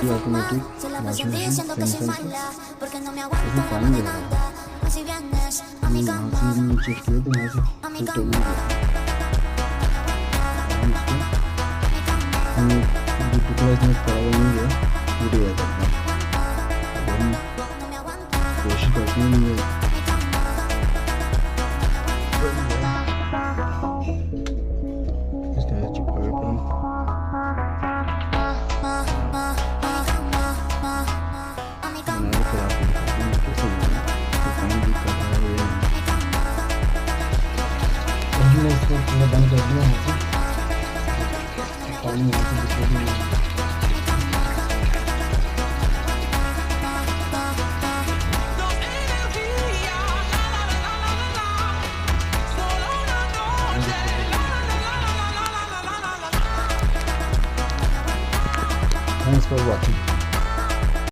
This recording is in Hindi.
y automatic washing machine chemical से इसमें पानी दे रहा है। यहाँ से भी चेक किया तो यहाँ से कोई टेबल दिया हम जो टुकड़ा इसमें पड़ा हुआ नहीं है वो दे जाता है। अब हम कोशिश करते हैं ये इस तरह चिपका देते हैं। मैंने इसको पूरा बंद कर दिया यहाँ से पानी यहाँ से निकल दिया। Thanks for watching.